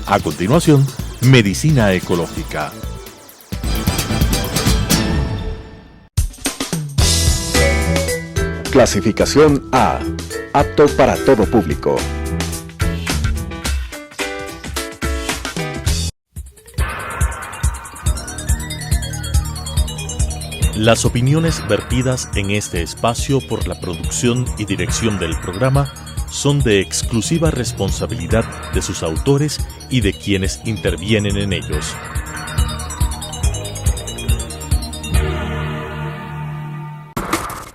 A continuación, Medicina Ecológica. Clasificación A. Apto para todo público. Las opiniones vertidas en este espacio por la producción y dirección del programa son de exclusiva responsabilidad de sus autores y de quienes intervienen en ellos.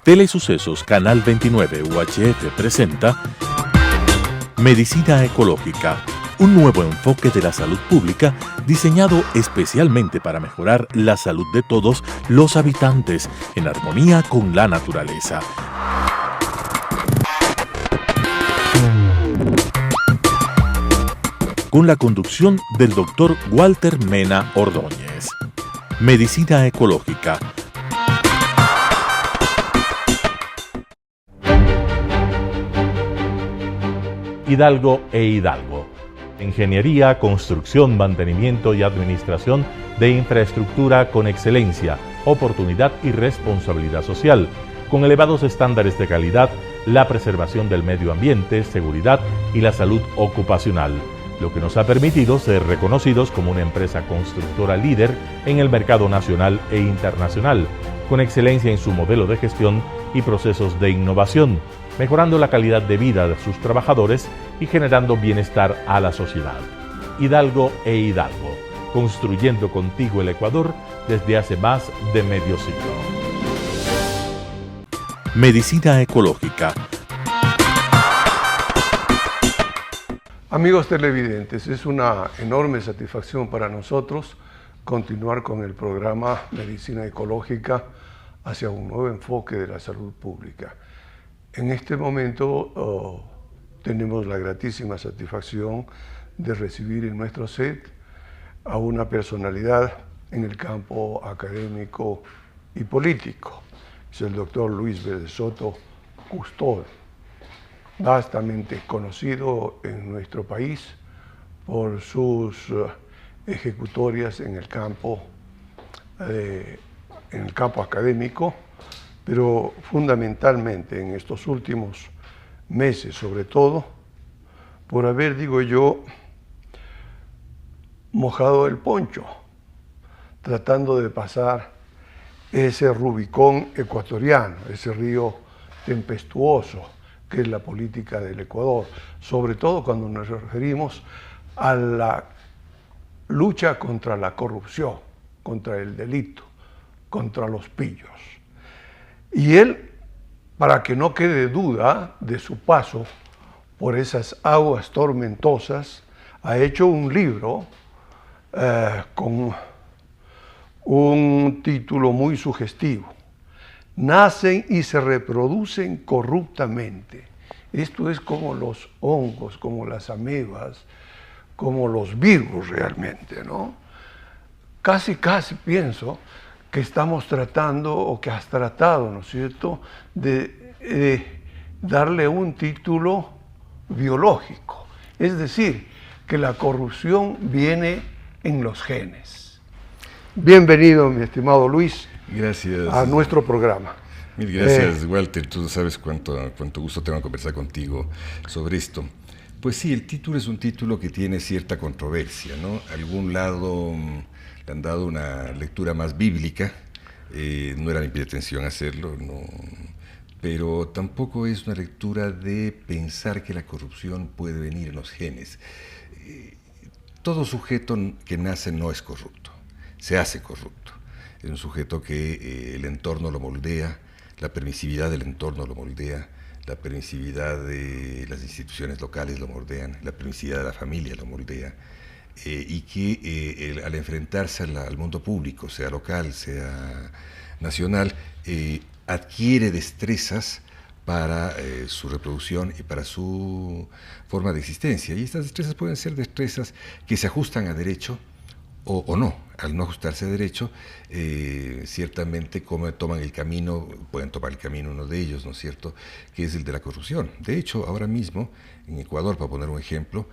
Telesucesos Canal 29 UHF presenta Medicina Ecológica, un nuevo enfoque de la salud pública diseñado especialmente para mejorar la salud de todos los habitantes en armonía con la naturaleza. Con la conducción del Dr. Walter Mena Ordóñez. Medicina Ecológica. Hidalgo e Hidalgo. Ingeniería, construcción, mantenimiento y administración de infraestructura con excelencia, oportunidad y responsabilidad social, con elevados estándares de calidad, la preservación del medio ambiente, seguridad y la salud ocupacional, lo que nos ha permitido ser reconocidos como una empresa constructora líder en el mercado nacional e internacional, con excelencia en su modelo de gestión y procesos de innovación, mejorando la calidad de vida de sus trabajadores y generando bienestar a la sociedad. Hidalgo e Hidalgo, construyendo contigo el Ecuador desde hace más de medio siglo. Medicina Ecológica. Amigos televidentes, es una enorme satisfacción para nosotros continuar con el programa Medicina Ecológica hacia un nuevo enfoque de la salud pública. En este momento tenemos la gratísima satisfacción de recibir en nuestro set a una personalidad en el campo académico y político. Es el doctor Luis Vélez Soto Custol, vastamente conocido en nuestro país por sus ejecutorias en el campo académico, pero fundamentalmente en estos últimos meses, sobre todo, por haber, digo yo, mojado el poncho, tratando de pasar ese Rubicón ecuatoriano, ese río tempestuoso que es la política del Ecuador, sobre todo cuando nos referimos a la lucha contra la corrupción, contra el delito, contra los pillos. Y él, para que no quede duda de su paso por esas aguas tormentosas, ha hecho un libro con un título muy sugestivo: Nacen y se reproducen corruptamente. Esto es como los hongos, como las amebas, como los virus realmente, ¿no? Casi pienso que estamos tratando, o que has tratado, ¿no es cierto?, de darle un título biológico. Es decir, que la corrupción viene en los genes. Bienvenido, mi estimado Luis. Gracias. A nuestro programa. Mil gracias, Walter. Tú sabes cuánto gusto tengo de conversar contigo sobre esto. Pues sí, el título es un título que tiene cierta controversia, ¿no? A algún lado le han dado una lectura más bíblica, no era mi pretensión hacerlo, no, pero tampoco es una lectura de pensar que la corrupción puede venir en los genes. Todo sujeto que nace no es corrupto, se hace corrupto. Es un sujeto que el entorno lo moldea, la permisividad del entorno lo moldea, la permisividad de las instituciones locales lo moldean, la permisividad de la familia lo moldea, y que al enfrentarse al mundo público, sea local, sea nacional, adquiere destrezas para su reproducción y para su forma de existencia. Y estas destrezas pueden ser destrezas que se ajustan a derecho o no. Al no ajustarse a derecho, ciertamente como toman el camino, pueden tomar el camino uno de ellos, ¿no es cierto?, que es el de la corrupción. De hecho, ahora mismo, en Ecuador, para poner un ejemplo,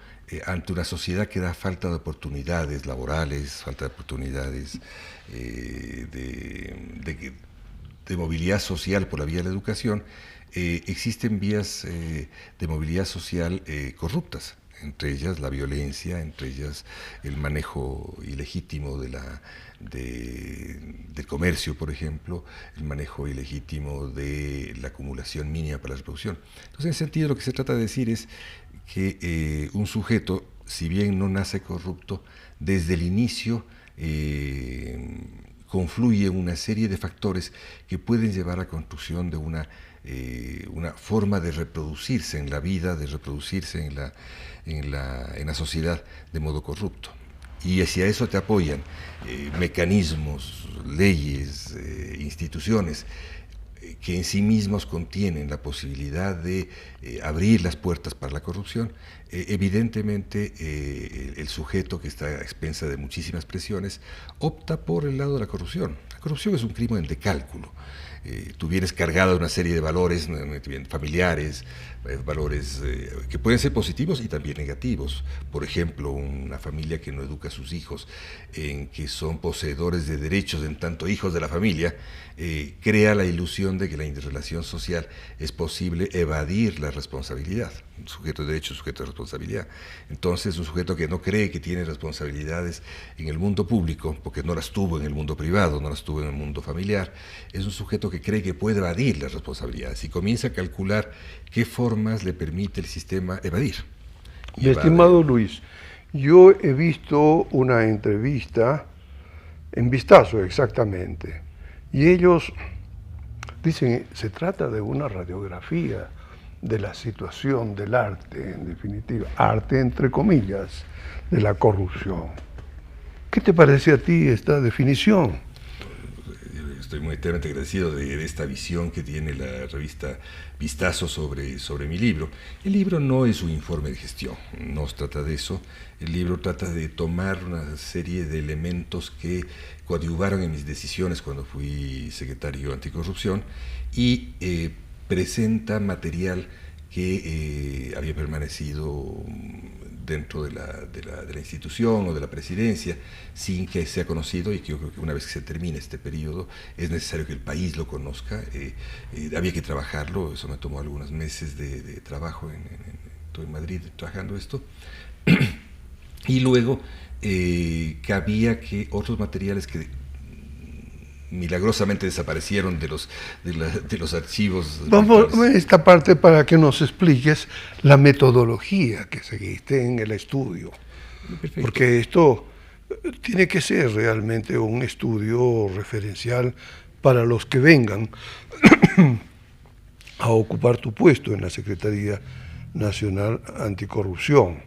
ante una sociedad que da falta de oportunidades laborales, falta de oportunidades de movilidad social por la vía de la educación, existen vías de movilidad social corruptas, entre ellas la violencia, entre ellas el manejo ilegítimo del comercio, por ejemplo, el manejo ilegítimo de la acumulación mínima para la reproducción. Entonces, en ese sentido, lo que se trata de decir es que un sujeto, si bien no nace corrupto, desde el inicio confluye una serie de factores que pueden llevar a la construcción de una forma de reproducirse en la vida, de reproducirse en la sociedad de modo corrupto. Y hacia eso te apoyan mecanismos, leyes, instituciones que en sí mismos contienen la posibilidad de abrir las puertas para la corrupción. Evidentemente el sujeto, que está a expensa de muchísimas presiones, opta por el lado de la corrupción. La corrupción es un crimen de cálculo. Tú vienes cargado de una serie de valores familiares, valores que pueden ser positivos y también negativos. Por ejemplo, una familia que no educa a sus hijos en que son poseedores de derechos en tanto hijos de la familia, crea la ilusión de que la interrelación social es posible evadir la responsabilidad. Un sujeto de derecho, sujeto de responsabilidad. Entonces, un sujeto que no cree que tiene responsabilidades en el mundo público, porque no las tuvo en el mundo privado, no las tuvo en el mundo familiar, es un sujeto que cree que puede evadir las responsabilidades y comienza a calcular qué formas le permite el sistema evadir. Mi estimado Luis, yo he visto una entrevista en Vistazo exactamente, y ellos dicen, se trata de una radiografía de la situación del arte, en definitiva, arte entre comillas, de la corrupción. ¿Qué te parece a ti esta definición? Estoy muy eternamente agradecido de esta visión que tiene la revista Vistazo sobre mi libro. El libro no es un informe de gestión, no se trata de eso. El libro trata de tomar una serie de elementos que coadyuvaron en mis decisiones cuando fui secretario anticorrupción y presenta material que había permanecido dentro de la institución o de la presidencia sin que sea conocido, y que yo creo que una vez que se termine este periodo es necesario que el país lo conozca. Había que trabajarlo, eso me tomó algunos meses de trabajo, estoy en Madrid trabajando esto, y luego había que otros materiales que milagrosamente desaparecieron de los archivos. Vamos a esta parte para que nos expliques la metodología que seguiste en el estudio. Perfecto. Porque esto tiene que ser realmente un estudio referencial para los que vengan a ocupar tu puesto en la Secretaría Nacional Anticorrupción,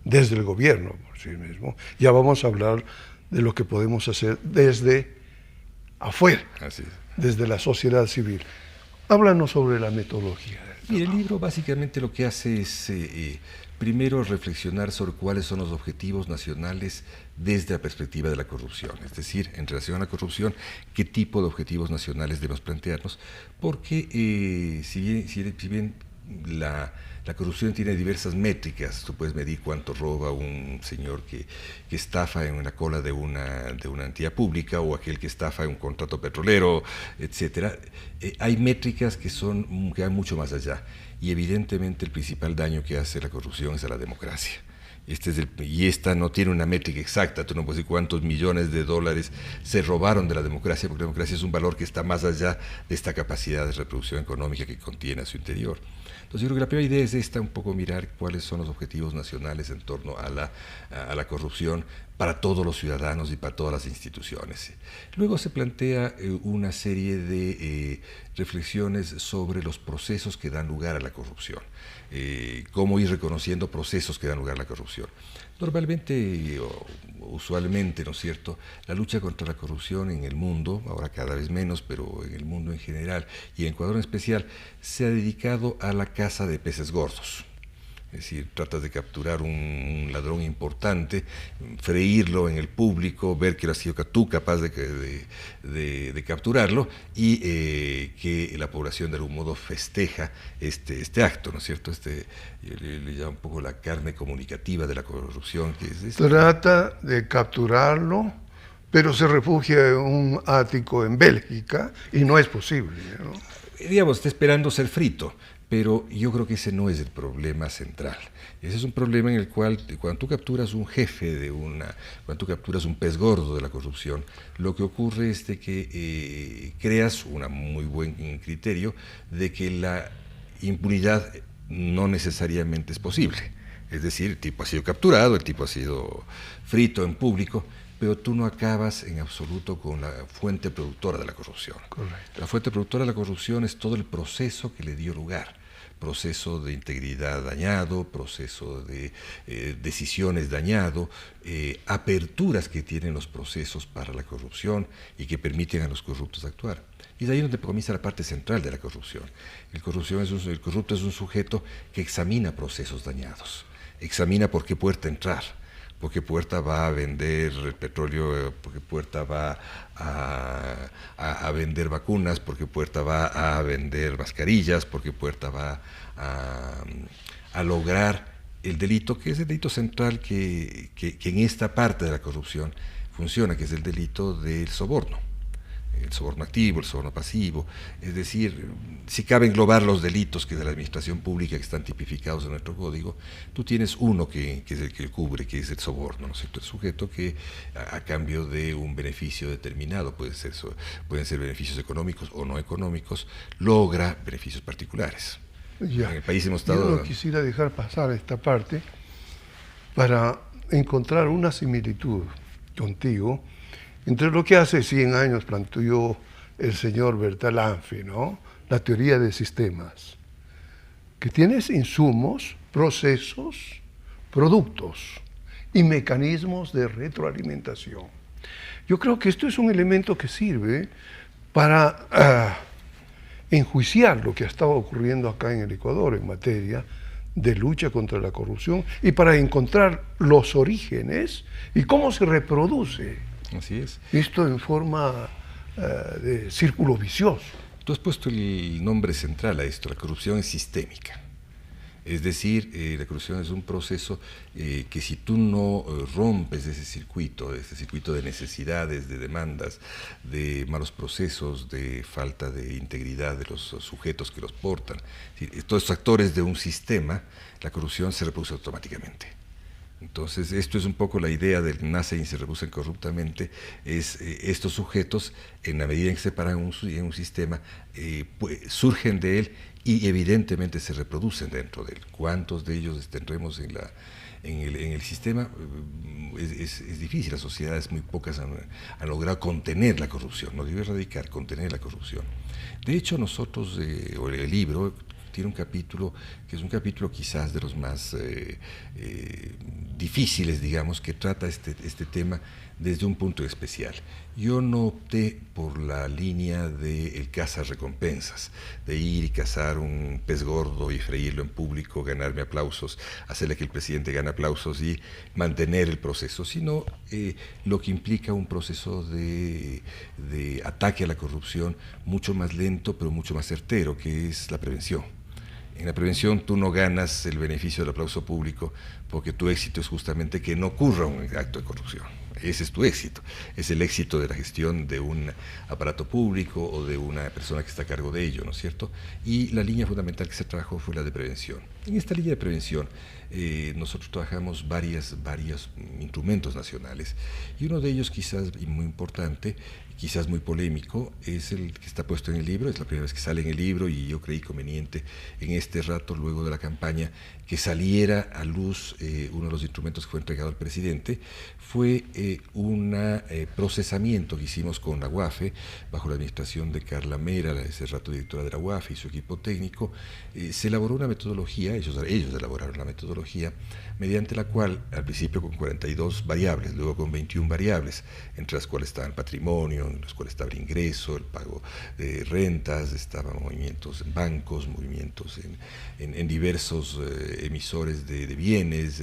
desde el gobierno por sí mismo. Ya vamos a hablar de lo que podemos hacer desde afuera, desde la sociedad civil. Háblanos sobre la metodología. Y el libro básicamente lo que hace es primero reflexionar sobre cuáles son los objetivos nacionales desde la perspectiva de la corrupción, es decir, en relación a la corrupción, qué tipo de objetivos nacionales debemos plantearnos, porque si bien la corrupción tiene diversas métricas. Tú puedes medir cuánto roba un señor que estafa en la cola de una entidad pública, o aquel que estafa en un contrato petrolero, etcétera. Hay métricas que van mucho más allá, y evidentemente el principal daño que hace la corrupción es a la democracia. Y esta no tiene una métrica exacta. Tú no puedes decir cuántos millones de dólares se robaron de la democracia, porque la democracia es un valor que está más allá de esta capacidad de reproducción económica que contiene a su interior. Entonces yo creo que la primera idea es esta, un poco mirar cuáles son los objetivos nacionales en torno a la corrupción para todos los ciudadanos y para todas las instituciones. Luego se plantea una serie de reflexiones sobre los procesos que dan lugar a la corrupción, cómo ir reconociendo procesos que dan lugar a la corrupción. Normalmente, usualmente, ¿no es cierto?, la lucha contra la corrupción en el mundo, ahora cada vez menos, pero en el mundo en general y en Ecuador en especial, se ha dedicado a la caza de peces gordos. Es decir, tratas de capturar un ladrón importante, freírlo en el público, ver que has sido tú capaz de capturarlo y que la población de algún modo festeja este acto, ¿no es cierto? Yo le llamo un poco la carne comunicativa de la corrupción. Que es Trata de capturarlo, pero se refugia en un ático en Bélgica y no es posible, ¿no? Digamos, está esperando ser frito. Pero yo creo que ese no es el problema central. Ese es un problema en el cual, cuando tú capturas un jefe cuando tú capturas un pez gordo de la corrupción, lo que ocurre es de que creas un muy buen criterio de que la impunidad no necesariamente es posible. Es decir, el tipo ha sido capturado, el tipo ha sido frito en público, pero tú no acabas en absoluto con la fuente productora de la corrupción. Correcto. La fuente productora de la corrupción es todo el proceso que le dio lugar. Proceso de integridad dañado, proceso de decisiones dañado, aperturas que tienen los procesos para la corrupción y que permiten a los corruptos actuar. Y de ahí donde comienza la parte central de la corrupción. El corrupto es un sujeto que examina procesos dañados, examina por qué puerta entrar, por qué puerta va a vender el petróleo, por qué puerta va a vender vacunas, por qué puerta va a vender mascarillas, por qué puerta va a lograr el delito, que es el delito central que en esta parte de la corrupción funciona, que es el delito del soborno. El soborno activo, el soborno pasivo, es decir, si cabe englobar los delitos que de la administración pública que están tipificados en nuestro código, tú tienes uno que es el que cubre, que es el soborno, ¿no es cierto? El sujeto que a cambio de un beneficio determinado, pueden ser beneficios económicos o no económicos, logra beneficios particulares. Ya. En el país hemos estado... Yo no quisiera dejar pasar esta parte para encontrar una similitud contigo entre lo que hace 100 años planteó el señor Bertalanffy, ¿no? La teoría de sistemas, que tienes insumos, procesos, productos y mecanismos de retroalimentación. Yo creo que esto es un elemento que sirve para enjuiciar lo que ha estado ocurriendo acá en el Ecuador en materia de lucha contra la corrupción y para encontrar los orígenes y cómo se reproduce. Así es. Esto en forma de círculo vicioso. Tú has puesto el nombre central a esto, la corrupción es sistémica. Es decir, la corrupción es un proceso que si tú no rompes ese circuito de necesidades, de demandas, de malos procesos, de falta de integridad de los sujetos que los portan, todos estos actores de un sistema, la corrupción se reproduce automáticamente. Entonces, esto es un poco la idea del nacen y se reproducen corruptamente, es estos sujetos, en la medida en que se paran en un sistema, surgen de él y evidentemente se reproducen dentro de él. ¿Cuántos de ellos tendremos en el sistema? Es difícil, las sociedades muy pocas han logrado contener la corrupción, no digo erradicar, contener la corrupción. De hecho, nosotros, o el libro, tiene un capítulo que es un capítulo quizás de los más difíciles, digamos, que trata este tema desde un punto especial. Yo no opté por la línea del caza-recompensas, de ir y cazar un pez gordo y freírlo en público, ganarme aplausos, hacerle que el presidente gane aplausos y mantener el proceso, sino lo que implica un proceso de ataque a la corrupción mucho más lento, pero mucho más certero, que es la prevención. En la prevención tú no ganas el beneficio del aplauso público porque tu éxito es justamente que no ocurra un acto de corrupción. Ese es tu éxito, es el éxito de la gestión de un aparato público o de una persona que está a cargo de ello, ¿no es cierto? Y la línea fundamental que se trabajó fue la de prevención. En esta línea de prevención nosotros trabajamos varios instrumentos nacionales y uno de ellos quizás y muy importante, quizás muy polémico, es el que está puesto en el libro, es la primera vez que sale en el libro y yo creí conveniente en este rato, luego de la campaña, que saliera a luz uno de los instrumentos que fue entregado al presidente, fue un procesamiento que hicimos con la UAFE, bajo la administración de Carla Mera, ese rato directora de la UAFE y su equipo técnico. Se elaboró una metodología metodología, ellos elaboraron la metodología, mediante la cual, al principio con 42 variables, luego con 21 variables, entre las cuales estaba el patrimonio, en las cuales estaba el ingreso, el pago de rentas, estaban movimientos en bancos, movimientos en diversos emisores de bienes,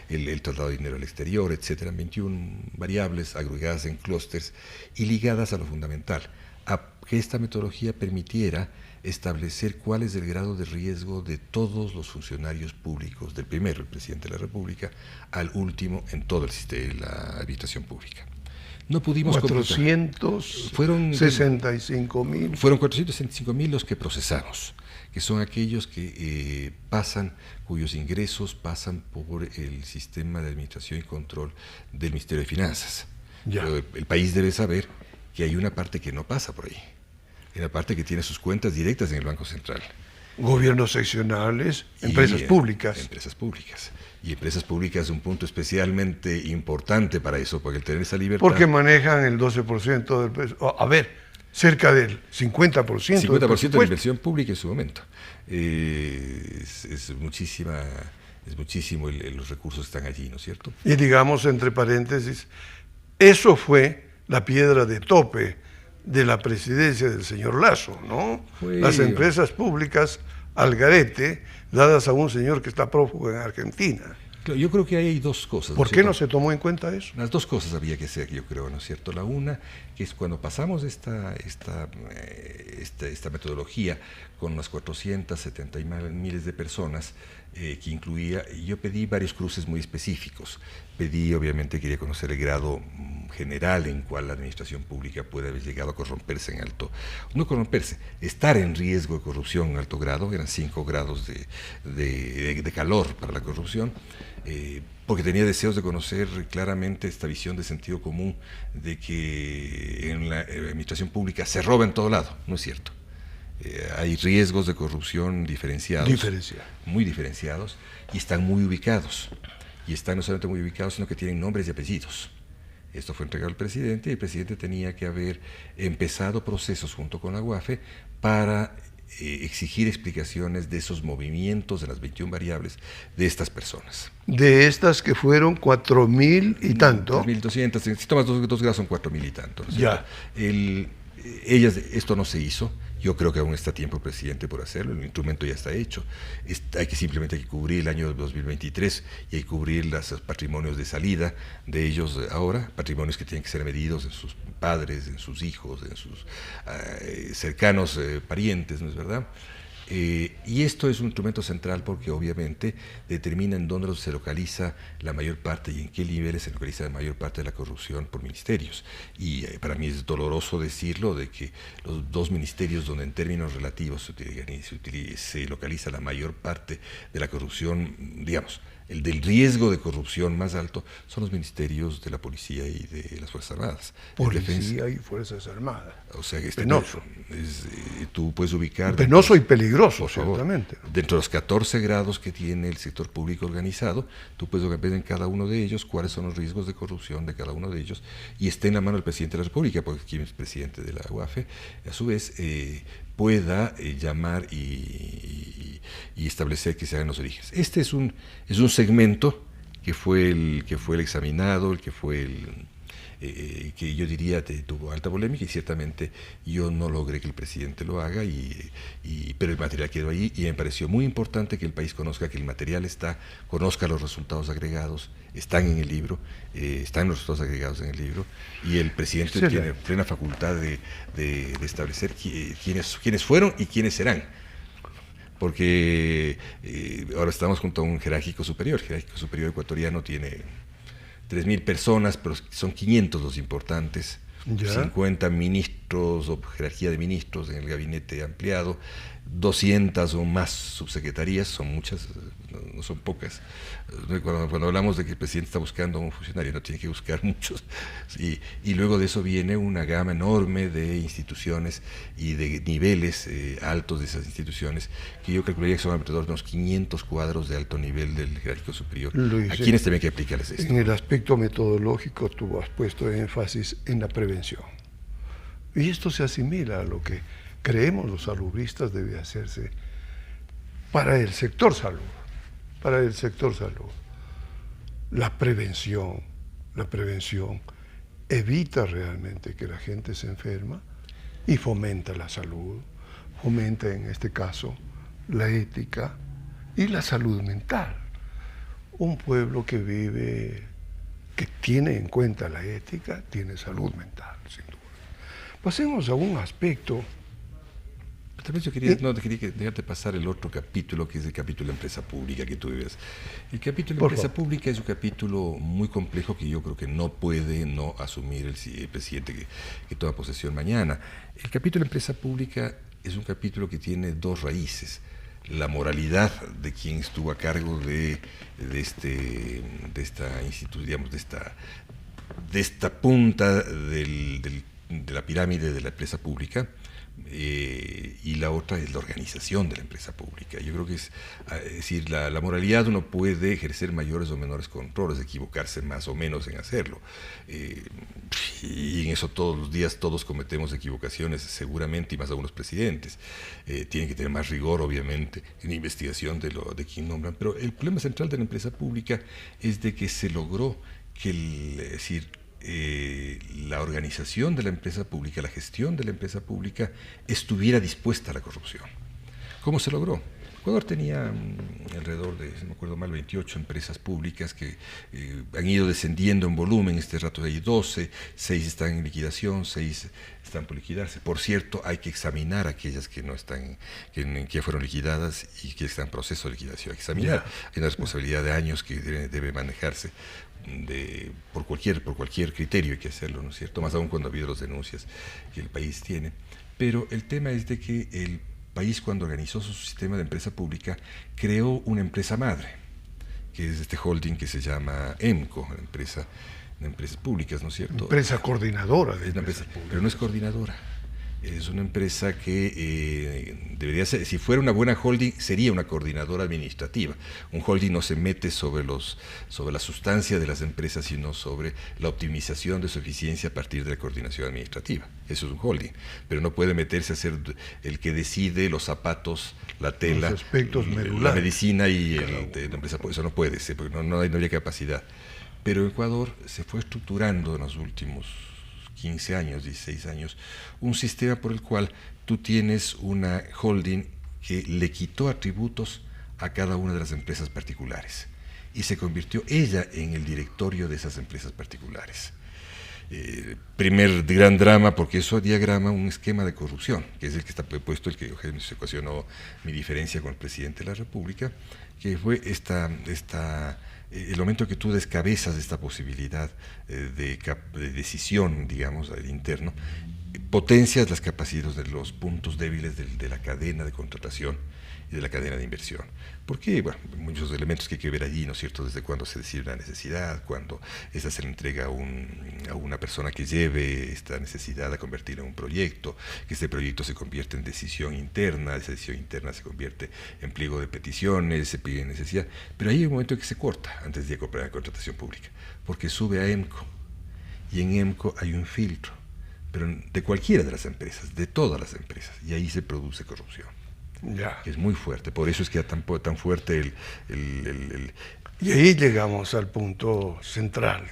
el traslado de dinero al exterior, etc. 21 variables agregadas en clústeres y ligadas a lo fundamental, a que esta metodología permitiera establecer cuál es el grado de riesgo de todos los funcionarios públicos, del primero, el presidente de la República, al último en todo el sistema de la administración pública. No pudimos 465.000. Fueron 465.000 los que procesamos, que son aquellos que cuyos ingresos pasan por el sistema de administración y control del Ministerio de Finanzas. Pero el país debe saber que hay una parte que no pasa por ahí. Hay una parte que tiene sus cuentas directas en el Banco Central. Gobiernos seccionales, empresas públicas. Empresas públicas. Y empresas públicas es un punto especialmente importante para eso, porque el tener esa libertad... Porque manejan el 12% del peso. A ver, cerca del 50%. 50% de la inversión pública en su momento. Es muchísimo los recursos que están allí, ¿no es cierto? Y digamos, entre paréntesis, eso fue la piedra de tope de la presidencia del señor Lasso, ¿no? Las empresas públicas al garete, dadas a un señor que está prófugo en Argentina. Claro, yo creo que ahí hay dos cosas. ¿Por qué no se tomó en cuenta eso? Las dos cosas había que hacer, yo creo, ¿no es cierto? La una, que es cuando pasamos esta metodología con unas 470.000 de personas, que incluía, yo pedí varios cruces muy específicos. Pedí, obviamente, quería conocer el grado general en cual la administración pública puede haber llegado a corromperse no corromperse, estar en riesgo de corrupción en alto grado. Eran 5 grados de calor para la corrupción, porque tenía deseos de conocer claramente esta visión de sentido común de que en la administración pública se roba en todo lado. No es cierto. Hay riesgos de corrupción muy diferenciados, y están muy ubicados. Y están no solamente muy ubicados, sino que tienen nombres y apellidos. Esto fue entregado al presidente, y el presidente tenía que haber empezado procesos junto con la UAFE para exigir explicaciones de esos movimientos de las 21 variables de estas personas. De estas que fueron 4.000 y tanto. 3.200, si tomas 2 grados son 4.000 y tanto, ¿no? Ya. Esto no se hizo. Yo creo que aún está tiempo el presidente por hacerlo, el instrumento ya está hecho. Simplemente hay que cubrir el año 2023 y hay que cubrir los patrimonios de salida de ellos ahora, patrimonios que tienen que ser medidos en sus padres, en sus hijos, en sus cercanos parientes, ¿no es verdad? Y esto es un instrumento central porque obviamente determina en dónde se localiza la mayor parte y en qué niveles se localiza la mayor parte de la corrupción por ministerios. Y para mí es doloroso decirlo, de que los 2 ministerios donde en términos relativos se localiza la mayor parte de la corrupción, digamos, el del riesgo de corrupción más alto, son los ministerios de la Policía y de las Fuerzas Armadas. Policía y Fuerzas Armadas. O sea que penoso. Tú puedes ubicar... Penoso y peligroso, ciertamente. Dentro de los 14 grados que tiene el sector público organizado, tú puedes ver en cada uno de ellos cuáles son los riesgos de corrupción de cada uno de ellos, y está en la mano del presidente de la República, porque quien es presidente de la UAFE, a su vez, pueda llamar y establecer que se hagan los orígenes. Este es un segmento que fue el examinado, el que fue que yo diría tuvo alta polémica, y ciertamente yo no logré que el presidente lo haga, pero el material quedó ahí, y me pareció muy importante que el país conozca que el material conozca los resultados agregados, están en el libro, están los resultados agregados en el libro, y el presidente tiene plena facultad de establecer quiénes fueron y quiénes serán. Porque ahora estamos junto a un jerárquico superior. El jerárquico superior ecuatoriano tiene 3.000 personas, pero son 500 los importantes, 50 ministros o jerarquía de ministros en el gabinete ampliado, 200 o más subsecretarías, son muchas, no son pocas. Cuando hablamos de que el presidente está buscando a un funcionario, no tiene que buscar muchos. Y luego de eso viene una gama enorme de instituciones y de niveles altos de esas instituciones, que yo calcularía que son alrededor de unos 500 cuadros de alto nivel del jerárquico superior. Luis, ¿a quiénes también hay que aplicarles esto? En el aspecto metodológico tú has puesto énfasis en la prevención. Y esto se asimila a lo que creemos los salubristas debe hacerse para el sector salud. para el sector salud. La prevención evita realmente que la gente se enferma y fomenta la salud, fomenta en este caso la ética y la salud mental. Un pueblo que vive, que tiene en cuenta la ética, tiene salud mental, sin duda. Pasemos a un aspecto. Tal vez yo quería dejarte pasar el otro capítulo, que es el capítulo de empresa pública que tú vives. El capítulo de empresa pública es un capítulo muy complejo que yo creo que no puede no asumir el presidente que toma posesión mañana. El capítulo de empresa pública es un capítulo que tiene dos raíces. La moralidad de quien estuvo a cargo de esta institución, digamos, de esta punta de la pirámide de la empresa pública, y la otra es la organización de la empresa pública. Yo creo que es decir, la moralidad, uno puede ejercer mayores o menores controles, equivocarse más o menos en hacerlo, y en eso todos los días todos cometemos equivocaciones seguramente, y más aún los presidentes. Tienen que tener más rigor obviamente en la investigación de quien nombran, pero el problema central de la empresa pública es de que se logró que la organización de la empresa pública, la gestión de la empresa pública estuviera dispuesta a la corrupción. ¿Cómo se logró? Ecuador tenía alrededor de, si no me acuerdo mal, 28 empresas públicas que han ido descendiendo en volumen. Este rato hay 12, 6 están en liquidación, 6 están por liquidarse. Por cierto, hay que examinar aquellas que no están, que fueron liquidadas y que están en proceso de liquidación. Hay que examinar. Hay una responsabilidad de años que debe manejarse. Por cualquier criterio hay que hacerlo, ¿no es cierto? Más aún cuando ha habido las denuncias que el país tiene. Pero el tema es de que el país, cuando organizó su sistema de empresa pública, creó una empresa madre, que es este holding que se llama EMCO, la empresa de empresas públicas, ¿no es cierto? Empresa coordinadora de empresas públicas. Pero no es coordinadora. Es una empresa que debería ser, si fuera una buena holding, sería una coordinadora administrativa. Un holding no se mete sobre la sustancia de las empresas, sino sobre la optimización de su eficiencia a partir de la coordinación administrativa. Eso es un holding. Pero no puede meterse a ser el que decide los zapatos, la tela, los aspectos medulares, la medicina y la empresa. Eso no puede ser, porque no habría capacidad. Pero Ecuador se fue estructurando en los últimos 15 años, 16 años, un sistema por el cual tú tienes una holding que le quitó atributos a cada una de las empresas particulares y se convirtió ella en el directorio de esas empresas particulares. Primer gran drama, porque eso diagrama un esquema de corrupción, que es el que está puesto, el que se ocasionó mi diferencia con el presidente de la República, que fue el momento que tú descabezas esta posibilidad de decisión, digamos, interno, potencias las capacidades de los puntos débiles de la cadena de contratación y de la cadena de inversión. ¿Por qué? Bueno, muchos elementos que hay que ver allí, ¿no es cierto? Desde cuándo se decide una necesidad, cuándo esta se le entrega a una persona que lleve esta necesidad a convertirla en un proyecto, que este proyecto se convierte en decisión interna, esa decisión interna se convierte en pliego de peticiones, se pide necesidad, pero ahí hay un momento en que se corta antes de comprar la contratación pública, porque sube a EMCO, y en EMCO hay un filtro, pero de cualquiera de las empresas, de todas las empresas, y ahí se produce corrupción. Ya. Que es muy fuerte, por eso es que es tan fuerte Y ahí llegamos al punto central.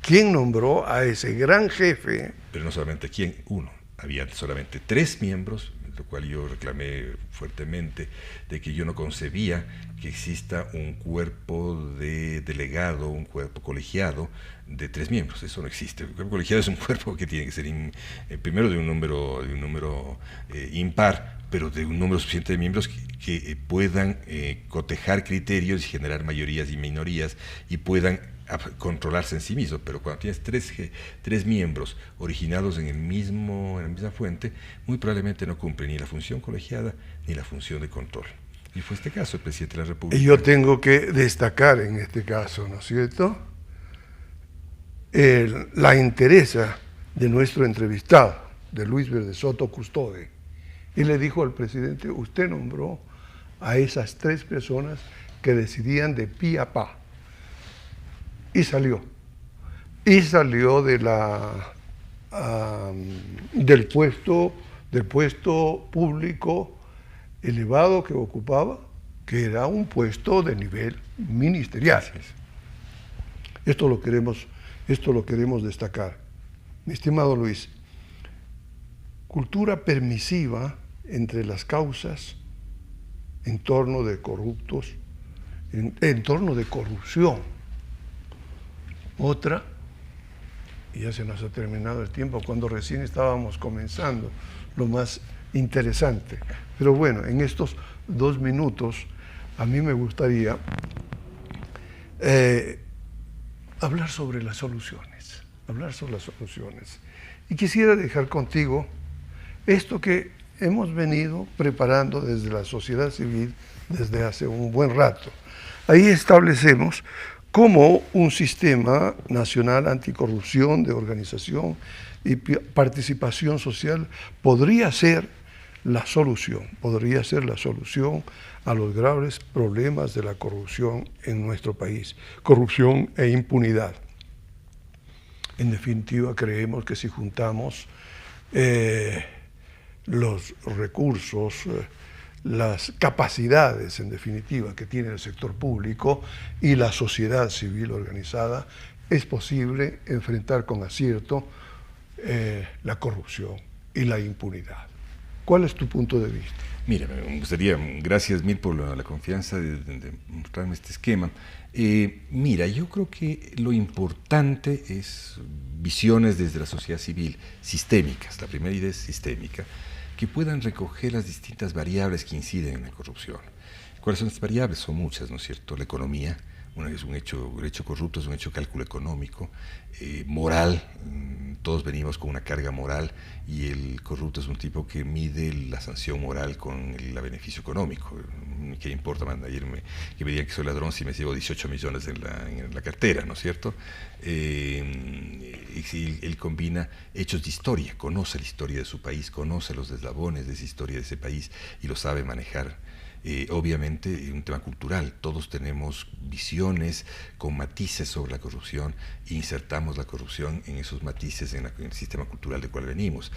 ¿Quién nombró a ese gran jefe? Pero no solamente quién, uno. Había solamente 3 miembros, lo cual yo reclamé fuertemente, de que yo no concebía que exista un cuerpo de delegado, un cuerpo colegiado de 3 miembros. Eso no existe. El cuerpo colegiado es un cuerpo que tiene que ser primero de un número impar, pero de un número suficiente de miembros que puedan cotejar criterios y generar mayorías y minorías y puedan controlarse en sí mismo. Pero cuando tienes 3 miembros originados en la misma fuente, muy probablemente no cumple ni la función colegiada ni la función de control. Y fue este caso, el presidente de la República. Y yo tengo que destacar en este caso, ¿no es cierto?, la entereza de nuestro entrevistado, de Luis Verde Soto Custode. Y le dijo al presidente: usted nombró a esas 3 personas que decidían de pi a pa. Y salió. Y salió del puesto público elevado que ocupaba que era un puesto de nivel ministerial. Esto lo queremos destacar. Mi estimado Luis, cultura permisiva entre las causas en torno de corruptos, en torno de corrupción. Otra, y ya se nos ha terminado el tiempo, cuando recién estábamos comenzando, lo más interesante. Pero bueno, en estos 2 minutos, a mí me gustaría hablar sobre las soluciones. Y quisiera dejar contigo esto que hemos venido preparando desde la sociedad civil desde hace un buen rato. Ahí establecemos cómo un sistema nacional anticorrupción de organización y participación social podría ser la solución a los graves problemas de la corrupción en nuestro país, corrupción e impunidad. En definitiva, creemos que si juntamos los recursos, las capacidades, en definitiva, que tiene el sector público y la sociedad civil organizada, es posible enfrentar con acierto la corrupción y la impunidad. ¿Cuál es tu punto de vista? Mira, me gustaría, gracias mil por la confianza de mostrarme este esquema. Mira, yo creo que lo importante es visiones desde la sociedad civil sistémicas. La primera idea es sistémica, que puedan recoger las distintas variables que inciden en la corrupción. ¿Cuáles son estas variables? Son muchas, ¿no es cierto? La economía, es un hecho corrupto, es un hecho de cálculo económico, moral, todos venimos con una carga moral y el corrupto es un tipo que mide la sanción moral con el beneficio económico. ¿Qué importa, ayer que me digan que soy ladrón si me llevo 18 millones en la cartera, ¿no es cierto? Él combina hechos de historia, conoce la historia de su país, conoce los eslabones de esa historia de ese país y lo sabe manejar. Obviamente un tema cultural, todos tenemos visiones con matices sobre la corrupción e insertamos la corrupción en esos matices en el sistema cultural del cual venimos.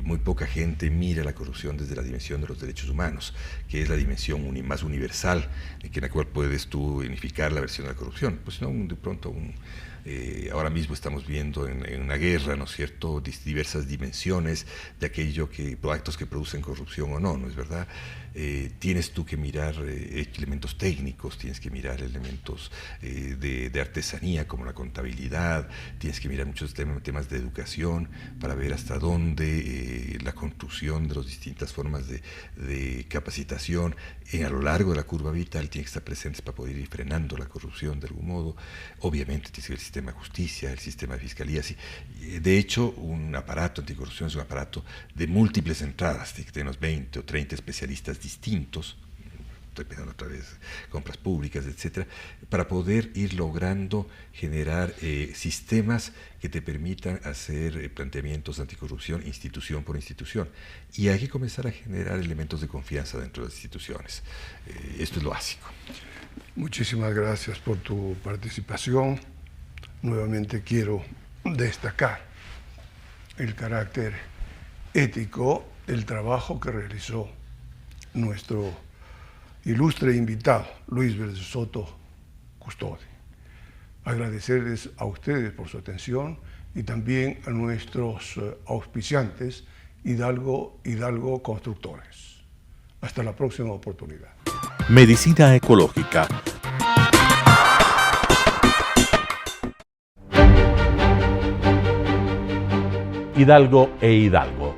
Muy poca gente mira la corrupción desde la dimensión de los derechos humanos, que es la dimensión más universal en la cual puedes tú unificar la versión de la corrupción. Pues no, de pronto ahora mismo estamos viendo en una guerra, ¿no es cierto?, diversas dimensiones de aquello actos que producen corrupción o no, ¿no es verdad? Tienes tú que mirar elementos técnicos, tienes que mirar elementos de artesanía como la contabilidad, tienes que mirar muchos temas de educación para ver hasta dónde la construcción de las distintas formas de capacitación a lo largo de la curva vital tiene que estar presentes para poder ir frenando la corrupción de algún modo. Obviamente tienes que ver el sistema de justicia, el sistema de fiscalía. Sí. De hecho, un aparato anticorrupción es un aparato de múltiples entradas, de unos 20 o 30 especialistas distintos, estoy pensando otra vez, compras públicas, etcétera, para poder ir logrando generar sistemas que te permitan hacer planteamientos anticorrupción institución por institución. Y hay que comenzar a generar elementos de confianza dentro de las instituciones. Esto es lo básico. Muchísimas gracias por tu participación. Nuevamente quiero destacar el carácter ético del trabajo que realizó nuestro ilustre invitado, Luis Verde Soto Custode. Agradecerles a ustedes por su atención y también a nuestros auspiciantes, Hidalgo Constructores. Hasta la próxima oportunidad. Medicina ecológica. Hidalgo e Hidalgo.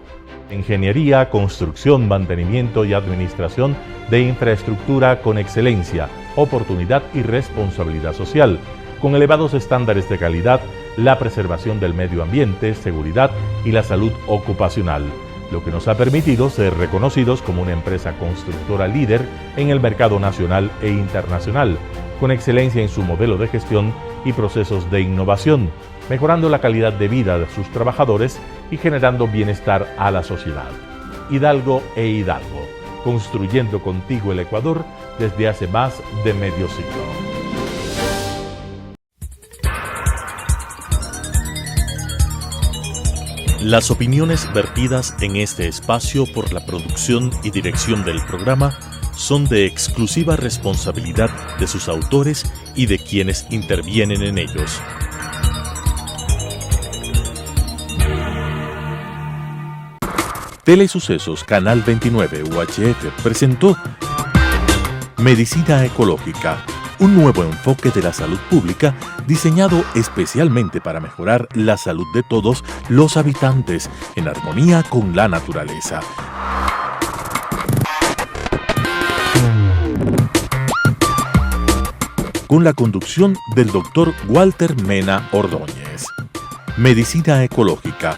Ingeniería, construcción, mantenimiento y administración de infraestructura con excelencia, oportunidad y responsabilidad social, con elevados estándares de calidad, la preservación del medio ambiente, seguridad y la salud ocupacional, lo que nos ha permitido ser reconocidos como una empresa constructora líder en el mercado nacional e internacional, con excelencia en su modelo de gestión y procesos de innovación, mejorando la calidad de vida de sus trabajadores y generando bienestar a la sociedad. Hidalgo e Hidalgo, construyendo contigo el Ecuador desde hace más de medio siglo. Las opiniones vertidas en este espacio por la producción y dirección del programa son de exclusiva responsabilidad de sus autores y de quienes intervienen en ellos. Telesucesos Canal 29 UHF presentó Medicina Ecológica, un nuevo enfoque de la salud pública diseñado especialmente para mejorar la salud de todos los habitantes en armonía con la naturaleza. Con la conducción del Dr. Walter Mena Ordóñez. Medicina Ecológica,